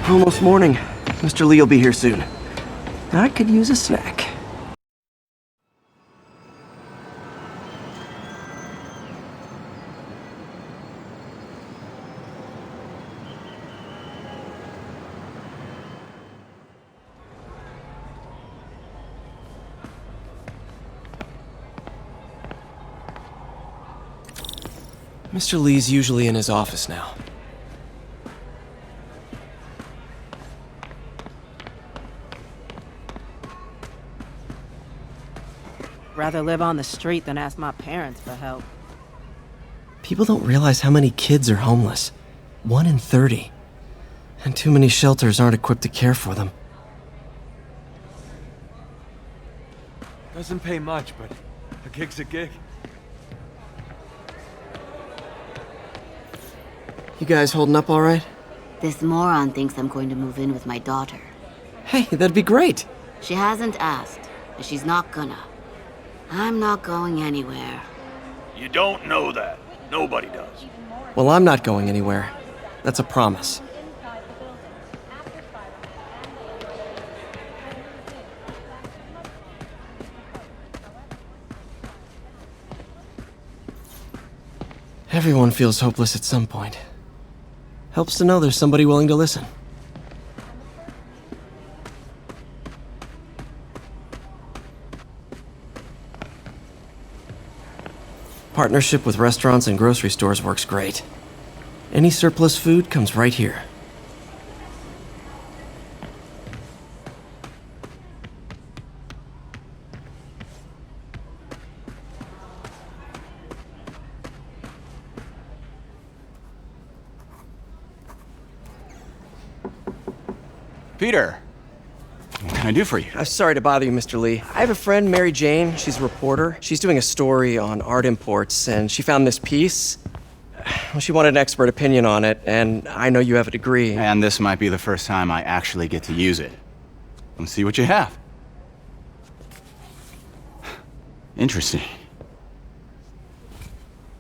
Almost morning. Mr. Lee will be here soon. I could use a snack. Mr. Lee's usually in his office now. Rather live on the street than ask my parents for help. People don't realize how many kids are homeless. 1 in 30. And too many shelters aren't equipped to care for them. Doesn't pay much, but a gig's a gig. You guys holding up all right? This moron thinks I'm going to move in with my daughter. Hey, that'd be great. She hasn't asked, and she's not gonna. I'm not going anywhere. You don't know that. Nobody does. Well, I'm not going anywhere. That's a promise. Everyone feels hopeless at some point. Helps to know there's somebody willing to listen. Partnership with restaurants and grocery stores works great. Any surplus food comes right here. Peter, what can I do for you? I'm sorry to bother you, Mr. Lee. I have a friend, Mary Jane. She's a reporter. She's doing a story on art imports, and she found this piece. Well, she wanted an expert opinion on it, and I know you have a degree. And this might be the first time I actually get to use it. Let's see what you have. Interesting.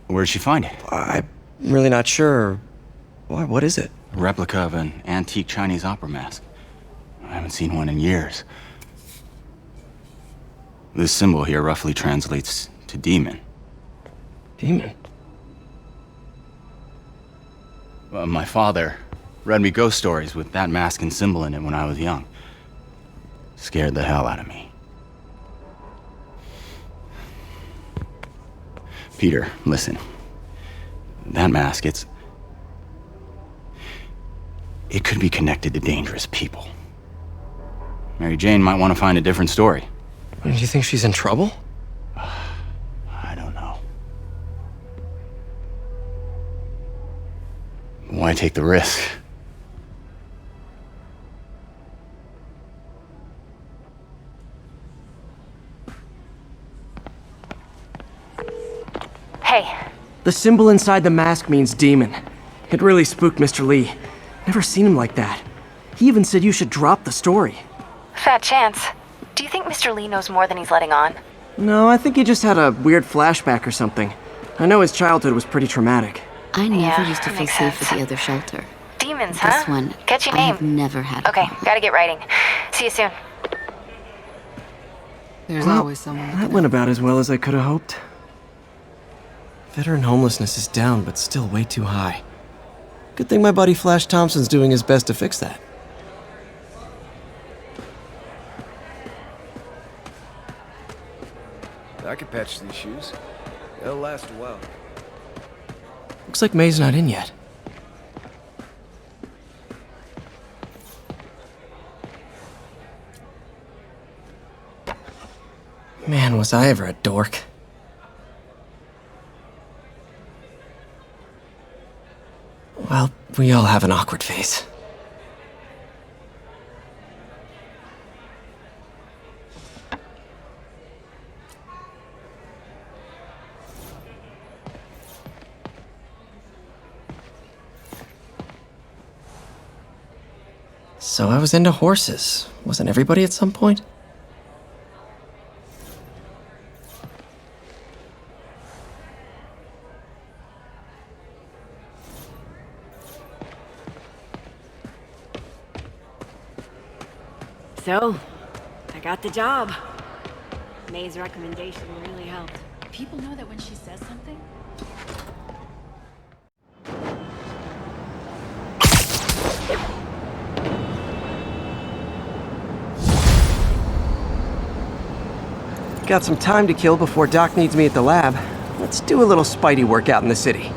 Where'd she find it? I'm really not sure. Why, what is it? A replica of an antique Chinese opera mask. I haven't seen one in years. This symbol here roughly translates to demon. Demon? My father read me ghost stories with that mask and symbol in it when I was young. Scared the hell out of me. Peter, listen. That mask, it could be connected to dangerous people. Mary Jane might want to find a different story. Do you think she's in trouble? I don't know. Why take the risk? Hey. The symbol inside the mask means demon. It really spooked Mr. Lee. Never seen him like that. He even said you should drop the story. Fat chance. Do you think Mr. Lee knows more than he's letting on? No, I think he just had a weird flashback or something. I know his childhood was pretty traumatic. I never Yeah, used to that feel makes safe sense. at the other shelter. Demons, huh? This one, Catchy I name. have never had a Okay, problem. gotta get writing. See you soon. There's Well, always someone. That went about as well as I could have hoped. Veteran homelessness is down, but still way too high. Good thing my buddy Flash Thompson's doing his best to fix that. I could patch these shoes. They'll last a while. Looks like May's not in yet. Man, was I ever a dork. Well, we all have an awkward phase. So I was into horses. Wasn't everybody at some point? So, I got the job. May's recommendation really helped. People know that when she says something. Got some time to kill before Doc needs me at the lab. Let's do a little Spidey workout in the city.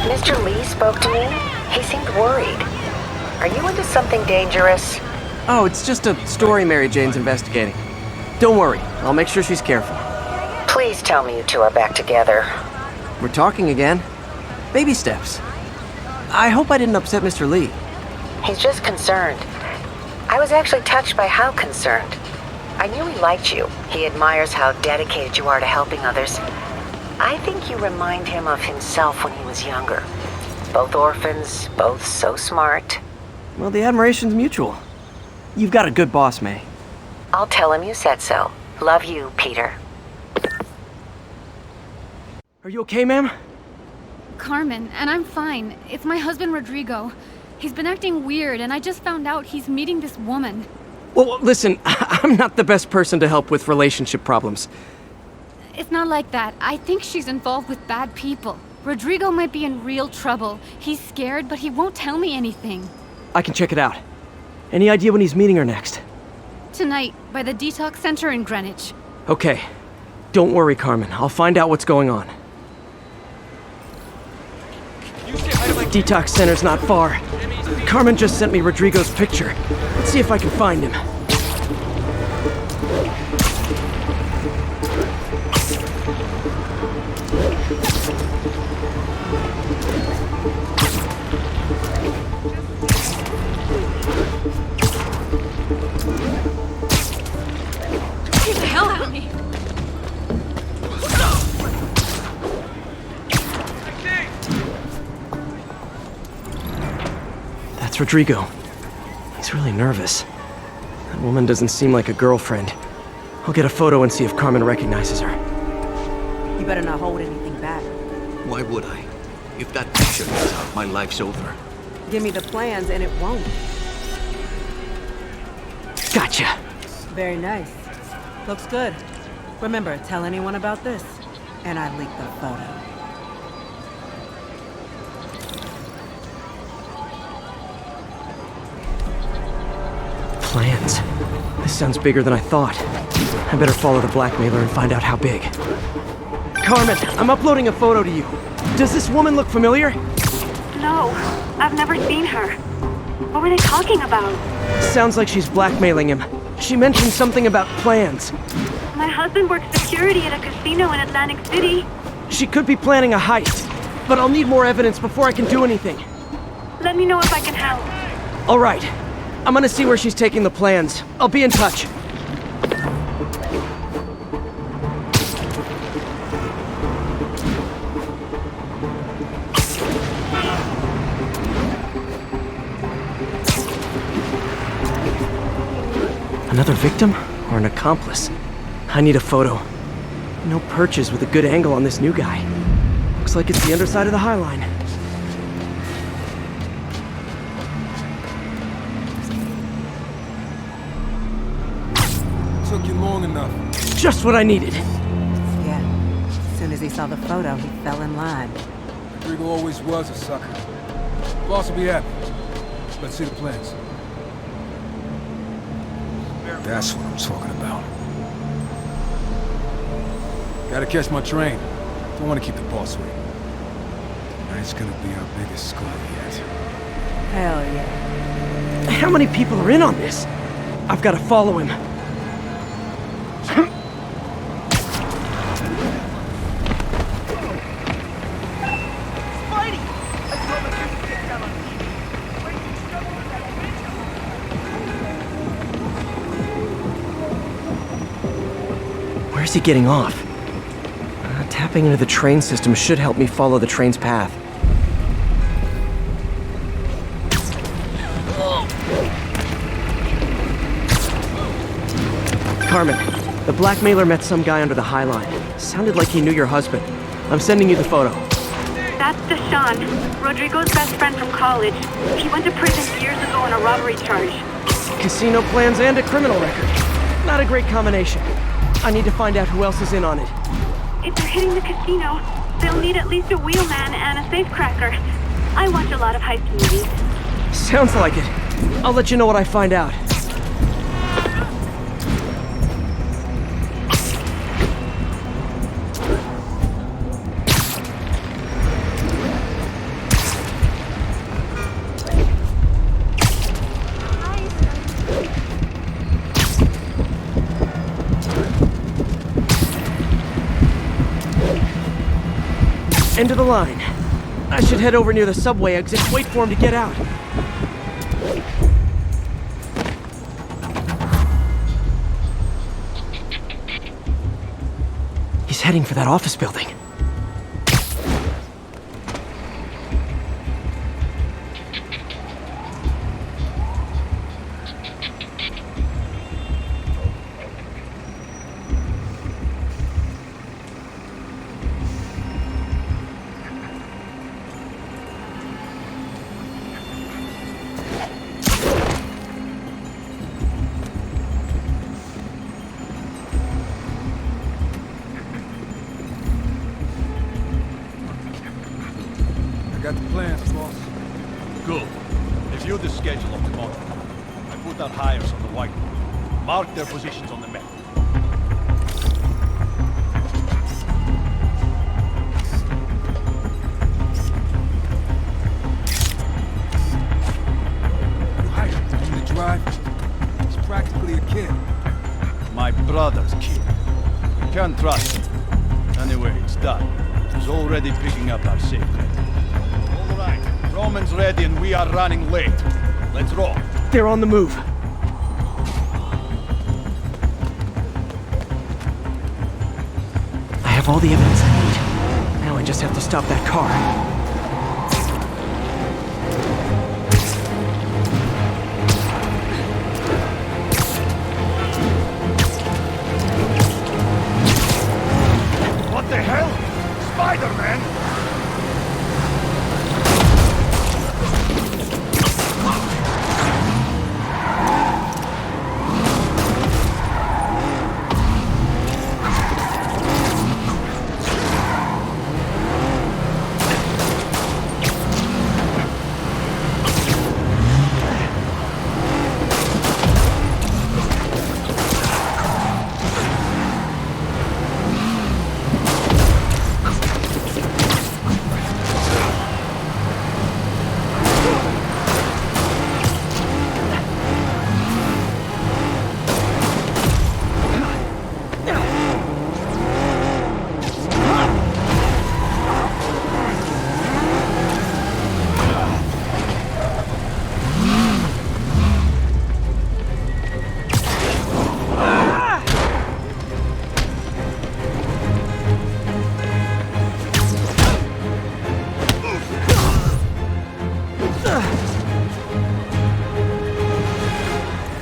Mr. Lee spoke to me. He seemed worried. Are you into something dangerous? Oh, it's just a story Mary Jane's investigating. Don't worry, I'll make sure she's careful. Please tell me you two are back together. We're talking again. Baby steps. I hope I didn't upset Mr. Lee. He's just concerned. I was actually touched by how concerned. I knew he liked you. He admires how dedicated you are to helping others. I think you remind him of himself when he was younger. Both orphans, both so smart. Well, the admiration's mutual. You've got a good boss, May. I'll tell him you said so. Love you, Peter. Are you okay, ma'am? Carmen, and I'm fine. It's my husband, Rodrigo. He's been acting weird, and I just found out he's meeting this woman. Well, listen, I'm not the best person to help with relationship problems. It's not like that. I think she's involved with bad people. Rodrigo might be in real trouble. He's scared, but he won't tell me anything. I can check it out. Any idea when he's meeting her next? Tonight, by the detox center in Greenwich. Okay. Don't worry, Carmen. I'll find out what's going on. Detox center's not far. Carmen just sent me Rodrigo's picture. Let's see if I can find him. Get the hell out of me! That's Rodrigo. He's really nervous. That woman doesn't seem like a girlfriend. I'll get a photo and see if Carmen recognizes her. You better not hold anything back. Why would I? If that picture gets out, my life's over. Give me the plans and it won't. Gotcha. Very nice. Looks good. Remember, tell anyone about this. And I leaked the photo. Plans. This sounds bigger than I thought. I better follow the blackmailer and find out how big. Carmen, I'm uploading a photo to you. Does this woman look familiar? No, I've never seen her. What were they talking about? Sounds like she's blackmailing him. She mentioned something about plans. My husband works security at a casino in Atlantic City. She could be planning a heist, but I'll need more evidence before I can do anything. Let me know if I can help. All right. I'm gonna see where she's taking the plans. I'll be in touch. Another victim or an accomplice? I need a photo. No perches with a good angle on this new guy. Looks like it's the underside of the High Line. Took you long enough. Just what I needed. Yeah. As soon as he saw the photo, he fell in line. Rodrigo always was a sucker. Boss will be happy. Let's see the plans. That's what I'm talking about. Gotta catch my train. Don't want to keep the boss waiting. Tonight's gonna be our biggest score yet. Hell yeah. How many people are in on this? I've got to follow him. Where's he getting off? Tapping into the train system should help me follow the train's path. Carmen, the blackmailer met some guy under the High Line. Sounded like he knew your husband. I'm sending you the photo. That's Deshaun, Rodrigo's best friend from college. He went to prison years ago on a robbery charge. Casino plans and a criminal record. Not a great combination. I need to find out who else is in on it. If they're hitting the casino, they'll need at least a wheelman and a safecracker. I watch a lot of heist movies. Sounds like it. I'll let you know what I find out. End of the line. I should head over near the subway exit, wait for him to get out. He's heading for that office building. Got the plans, boss. Good. Review the schedule of tomorrow. I put out hires on the whiteboard. Mark their positions on the map. You hired him to drive? He's practically a kid. My brother's kid. You can't trust him. Anyway, it's done. He's already picking up our safety. All right. Roman's ready and we are running late. Let's roll. They're on the move. I have all the evidence I need. Now I just have to stop that car. What the hell? Spider-Man!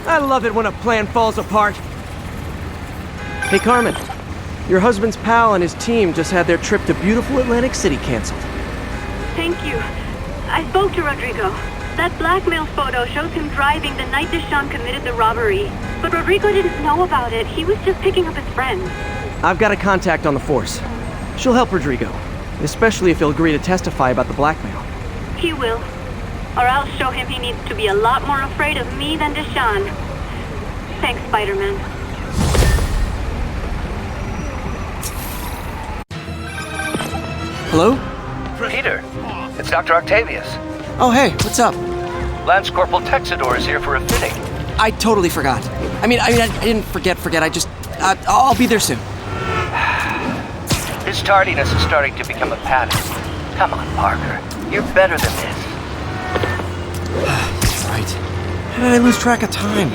I love it when a plan falls apart. Hey, Carmen. Your husband's pal and his team just had their trip to beautiful Atlantic City canceled. Thank you. I spoke to Rodrigo. That blackmail photo shows him driving the night Deshawn committed the robbery. But Rodrigo didn't know about it. He was just picking up his friend. I've got a contact on the force. She'll help Rodrigo, especially if he'll agree to testify about the blackmail. He will. Or I'll show him he needs to be a lot more afraid of me than Deshawn. Thanks, Spider-Man. Hello? Peter, it's Dr. Octavius. Oh, hey, what's up? Lance Corporal Texador is here for a fitting. I totally forgot. I didn't forget. I'll be there soon. His tardiness is starting to become a pattern. Come on, Parker. You're better than this. That's right. How did I lose track of time?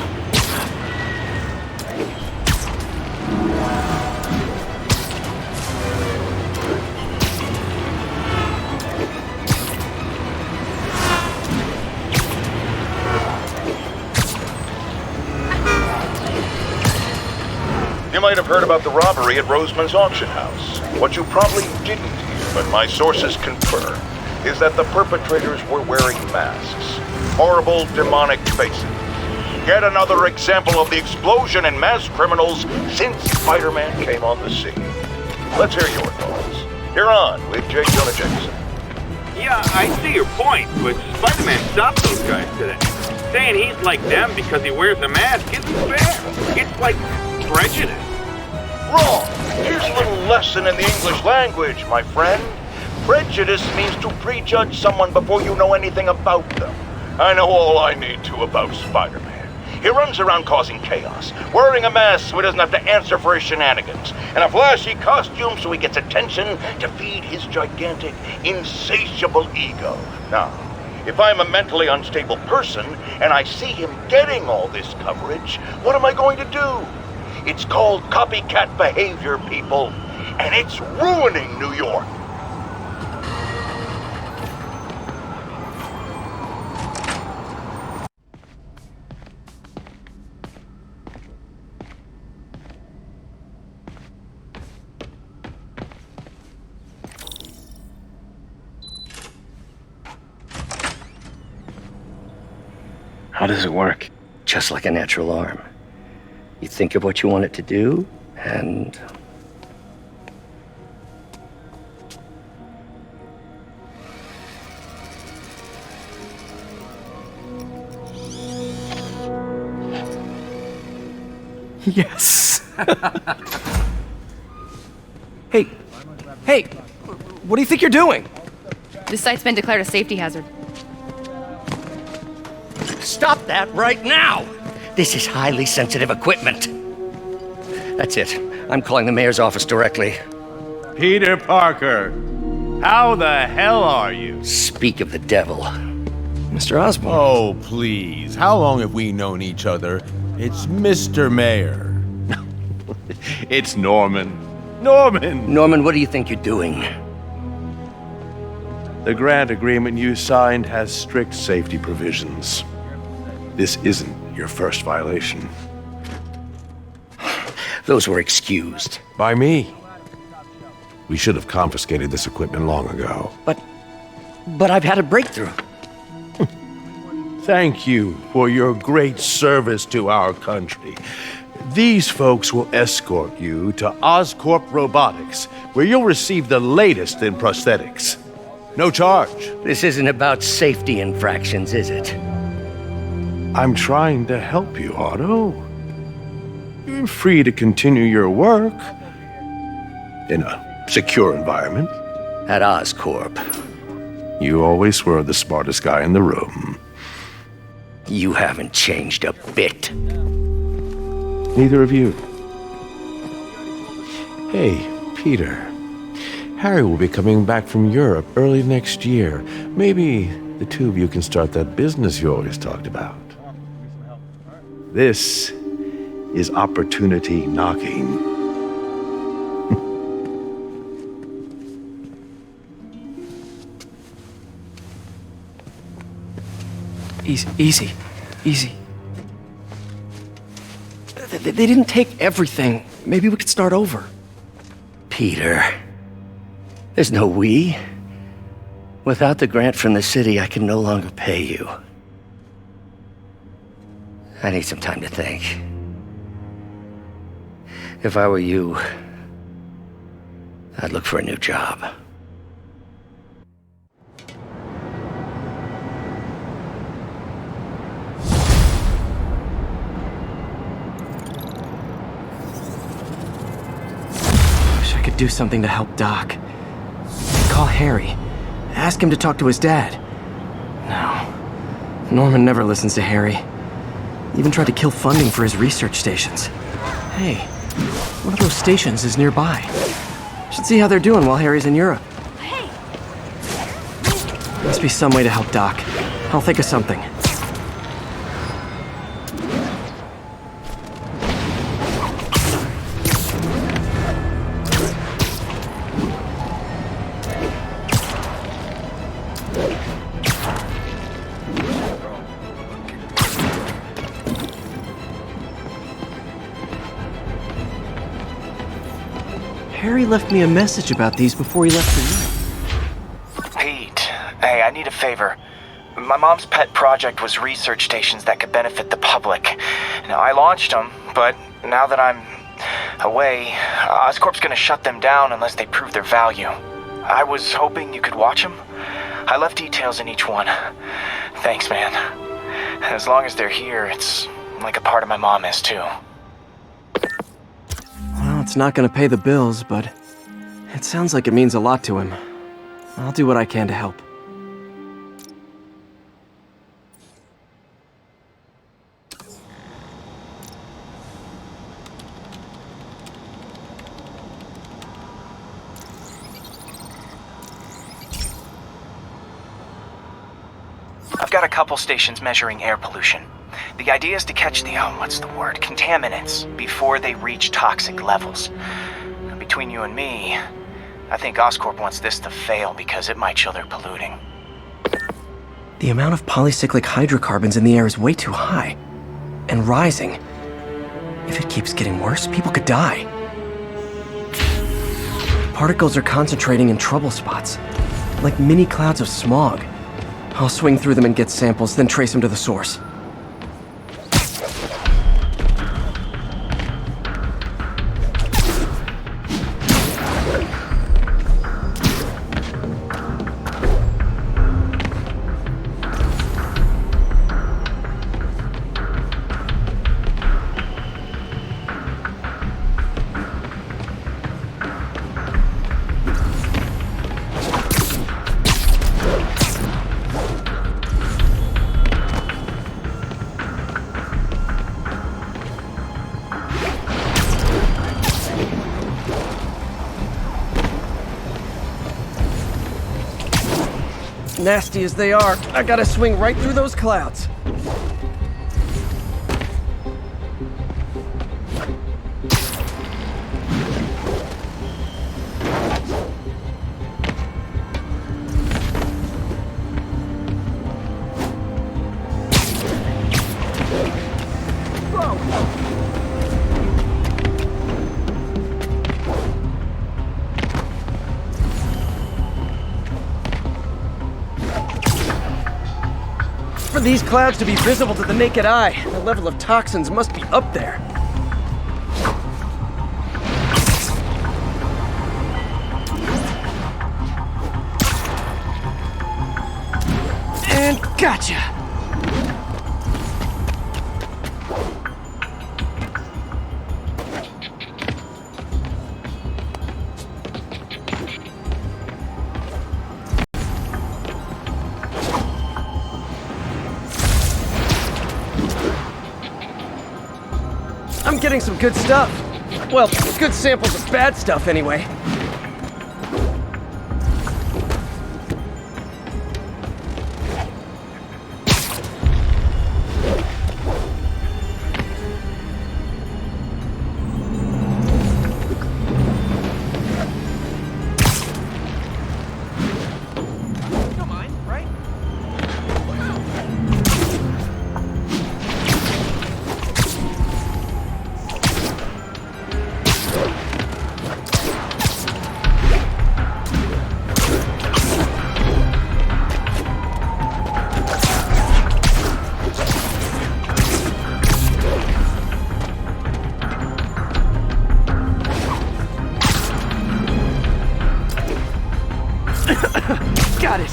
You might have heard about the robbery at Roseman's auction house. What you probably didn't hear, but my sources confirm, is that the perpetrators were wearing masks. Horrible, demonic faces. Yet another example of the explosion in mass criminals since Spider-Man came on the scene. Let's hear your thoughts. You're on with J. Jonah Jameson. Yeah, I see your point, but Spider-Man stopped those guys today. Saying he's like them because he wears a mask isn't fair. It's like prejudice. Wrong. Here's a little lesson in the English language, my friend. Prejudice means to prejudge someone before you know anything about them. I know all I need to about Spider-Man. He runs around causing chaos, wearing a mask so he doesn't have to answer for his shenanigans, and a flashy costume so he gets attention to feed his gigantic, insatiable ego. Now, if I'm a mentally unstable person and I see him getting all this coverage, what am I going to do? It's called copycat behavior, people, and it's ruining New York. How does it work? Just like a natural arm. You think of what you want it to do, and... Yes! Hey, what do you think you're doing? This site's been declared a safety hazard. Stop that right now! This is highly sensitive equipment. That's it. I'm calling the mayor's office directly. Peter Parker, how the hell are you? Speak of the devil. Mr. Osborn. Oh, please. How long have we known each other? It's Mr. Mayor. It's Norman. Norman! Norman, what do you think you're doing? The grant agreement you signed has strict safety provisions. This isn't your first violation. Those were excused. By me. We should have confiscated this equipment long ago. But I've had a breakthrough. Thank you for your great service to our country. These folks will escort you to Oscorp Robotics, where you'll receive the latest in prosthetics. No charge. This isn't about safety infractions, is it? I'm trying to help you, Otto. You're free to continue your work in a secure environment. At Oscorp. You always were the smartest guy in the room. You haven't changed a bit. Neither of you. Hey, Peter. Harry will be coming back from Europe early next year. Maybe the two of you can start that business you always talked about. This is opportunity knocking. Easy. They didn't take everything. Maybe we could start over. Peter. There's no we. Without the grant from the city, I can no longer pay you. I need some time to think. If I were you, I'd look for a new job. Wish I could do something to help Doc. Call Harry. Ask him to talk to his dad. No. Norman never listens to Harry. Even tried to kill funding for his research stations. Hey, one of those stations is nearby. Should see how they're doing while Harry's in Europe. Hey! Must be some way to help Doc. I'll think of something. Harry left me a message about these before he left for Europe. Pete, hey, I need a favor. My mom's pet project was research stations that could benefit the public. Now, I launched them, but now that I'm away, Oscorp's gonna shut them down unless they prove their value. I was hoping you could watch them. I left details in each one. Thanks, man. As long as they're here, it's like a part of my mom is, too. Well, it's not gonna pay the bills, but it sounds like it means a lot to him. I'll do what I can to help. I've got a couple stations measuring air pollution. The idea is to catch the, contaminants before they reach toxic levels. Between you and me, I think Oscorp wants this to fail because it might show they're polluting. The amount of polycyclic hydrocarbons in the air is way too high. And rising. If it keeps getting worse, people could die. Particles are concentrating in trouble spots, like mini clouds of smog. I'll swing through them and get samples, then trace them to the source. Nasty as they are, I gotta swing right through those clouds. For these clouds to be visible to the naked eye, the level of toxins must be up there. And gotcha! I'm getting some good stuff. Well, good samples of bad stuff, anyway. Don't mind, right? Got it.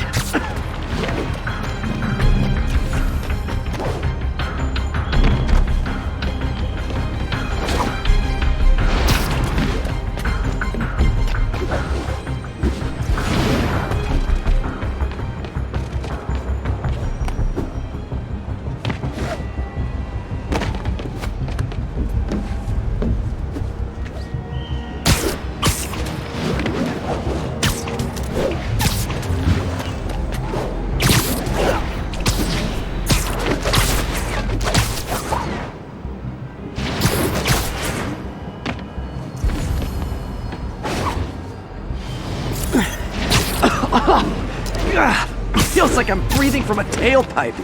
Feels like I'm breathing from a tailpipe.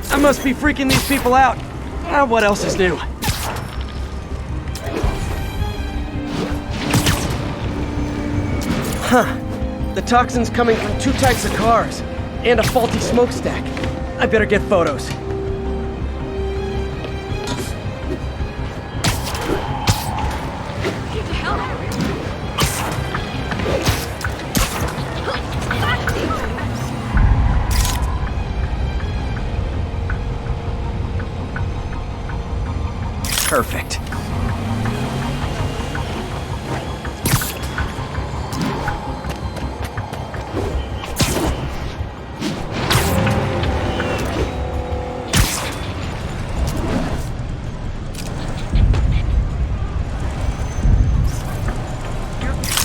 I must be freaking these people out. What else is new? Huh. The toxin's coming from 2 types of cars, and a faulty smokestack. I better get photos. Perfect.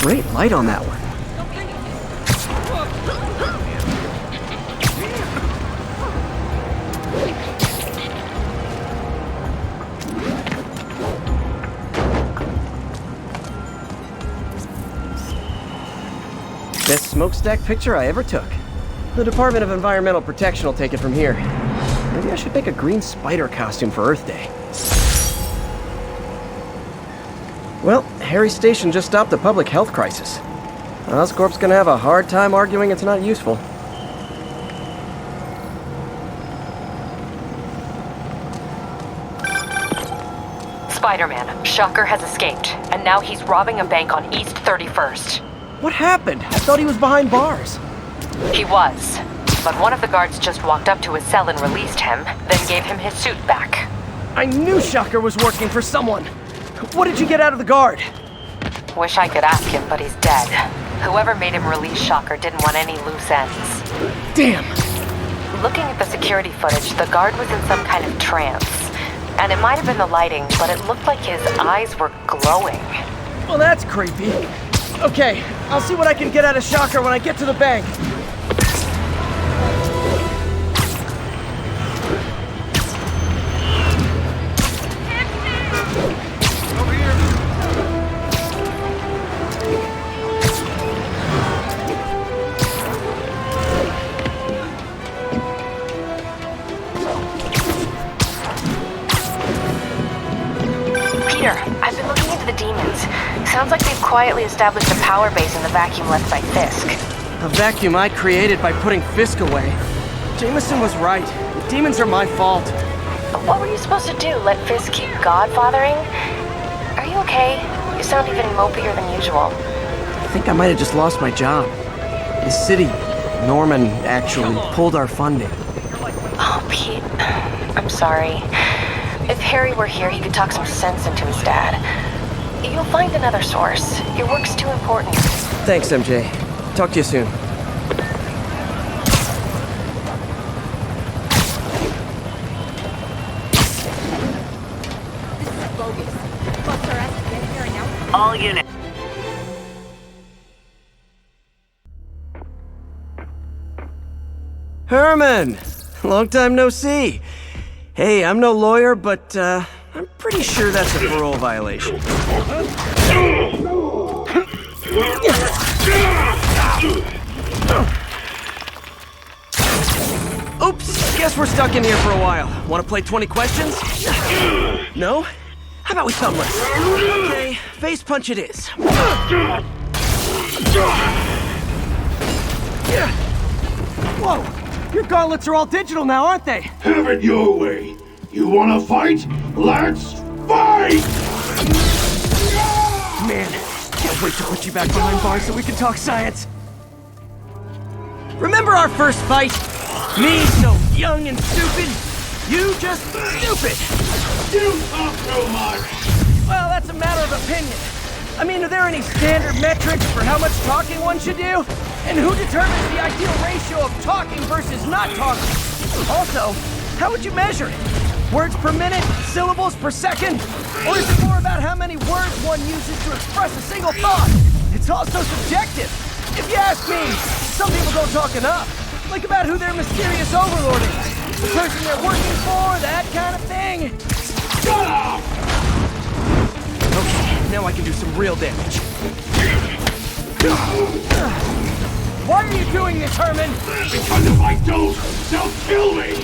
Great light on that one. Best smokestack picture I ever took. The Department of Environmental Protection will take it from here. Maybe I should make a green spider costume for Earth Day. Well, Harry's station just stopped a public health crisis. Oscorp's gonna have a hard time arguing it's not useful. Spider-Man, Shocker has escaped, and now he's robbing a bank on East 31st. What happened? I thought he was behind bars. He was, but one of the guards just walked up to his cell and released him, then gave him his suit back. I knew Shocker was working for someone. What did you get out of the guard? Wish I could ask him, but he's dead. Whoever made him release Shocker didn't want any loose ends. Damn! Looking at the security footage, the guard was in some kind of trance. And it might have been the lighting, but it looked like his eyes were glowing. Well, that's creepy. Okay, I'll see what I can get out of Shocker when I get to the bank. I've been looking into the demons. Sounds like they've quietly established a power base in the vacuum left by Fisk. A vacuum I created by putting Fisk away. Jameson was right. The demons are my fault. What were you supposed to do? Let Fisk keep godfathering? Are you okay? You sound even mopier than usual. I think I might have just lost my job. The city, Norman, actually pulled our funding. Oh, Pete. I'm sorry. If Harry were here, he could talk some sense into his dad. You'll find another source. Your work's too important. Thanks, MJ. Talk to you soon. All units. Herman! Long time no see. Hey, I'm no lawyer, but I'm pretty sure that's a parole violation. Oops, guess we're stuck in here for a while. Want to play 20 questions? No? How about we thumbless? Okay, face punch it is. Whoa! Your gauntlets are all digital now, aren't they? Have it your way. You wanna fight? Let's fight! Man, can't wait to put you back behind bars so we can talk science. Remember our first fight? Me so young and stupid, you just stupid. You talk too much. Well, that's a matter of opinion. I mean, are there any standard metrics for how much talking one should do? And who determines the ideal ratio of talking versus not talking? Also, how would you measure it? Words per minute? Syllables per second? Or is it more about how many words one uses to express a single thought? It's also subjective. If you ask me, some people don't talk enough. Like about who their mysterious overlord is. The person they're working for, that kind of thing. Shut up! Okay, now I can do some real damage. Why are you doing this, Herman? Because if I don't, they'll kill me!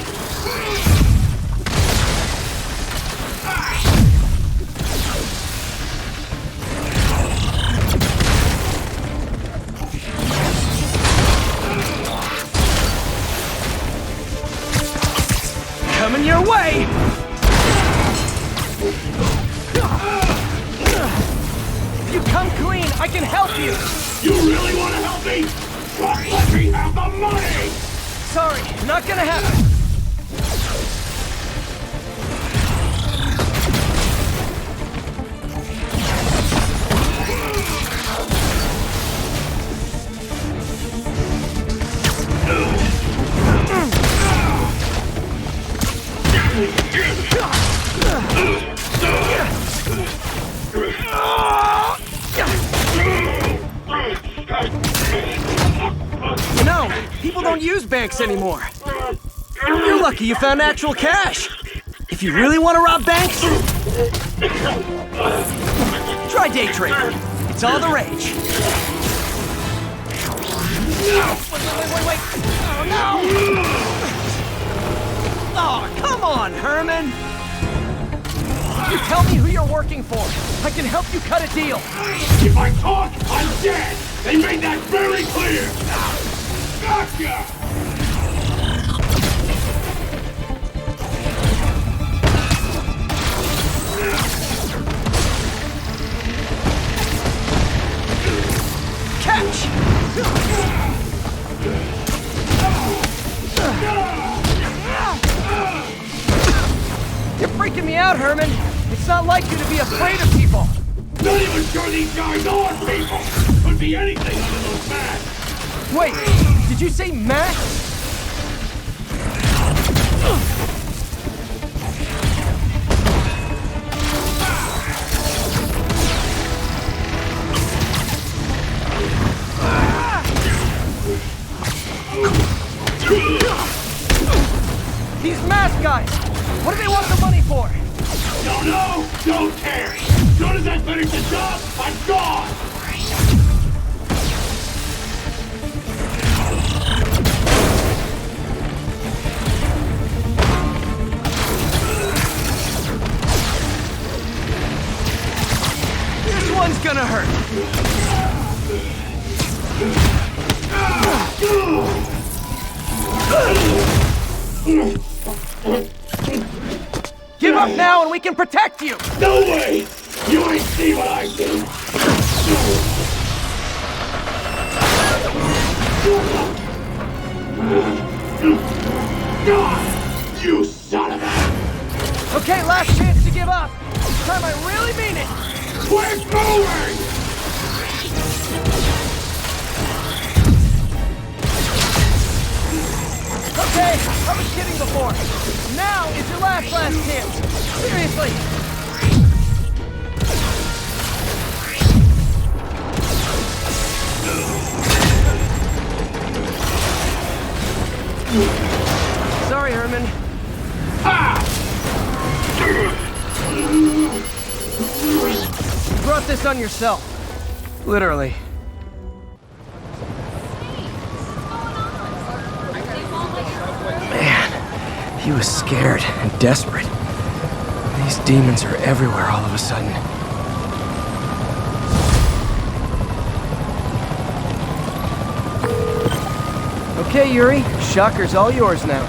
Coming your way! If you come clean, I can help you! You really want to help me? Just let me have the money! Sorry, not gonna happen. You know, people don't use banks anymore. You're lucky you found actual cash. If you really want to rob banks, try day trading. It's all the rage. Wait. Oh, no! Oh, come on, Herman! You tell me who you're working for. I can help you cut a deal. If I talk, I'm dead! They made that very clear! Gotcha! Catch! You're freaking me out, Herman. It's not like you to be afraid of people. Not even sure these guys are people! Could be anything under those masks! Wait, did you say masks? These mask guys! What do they want the money for? Don't know, don't care! As soon as I finish the job, I'm gone! This one's gonna hurt. Give up now and we can protect you! No way! You ain't see what I do! God! You son of a... Okay, last chance to give up. This time I really mean it. Quit moving! Okay, I was kidding before. Now is your last chance. Seriously. Sorry, Herman. You brought this on yourself. Literally. Man, he was scared and desperate. These demons are everywhere all of a sudden. Okay, Yuri. Shocker's all yours now.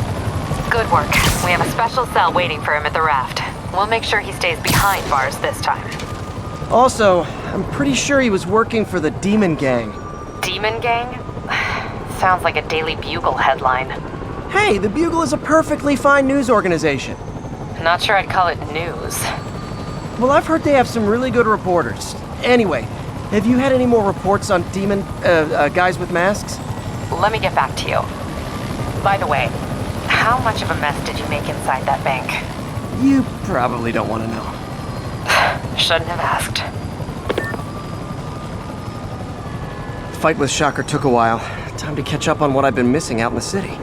Good work. We have a special cell waiting for him at the raft. We'll make sure he stays behind bars this time. Also, I'm pretty sure he was working for the Demon Gang. Demon Gang? Sounds like a Daily Bugle headline. Hey, the Bugle is a perfectly fine news organization. Not sure I'd call it news. Well, I've heard they have some really good reporters. Anyway, have you had any more reports on demon, guys with masks? Let me get back to you. By the way, how much of a mess did you make inside that bank? You probably don't want to know. Shouldn't have asked. The fight with Shocker took a while. Time to catch up on what I've been missing out in the city.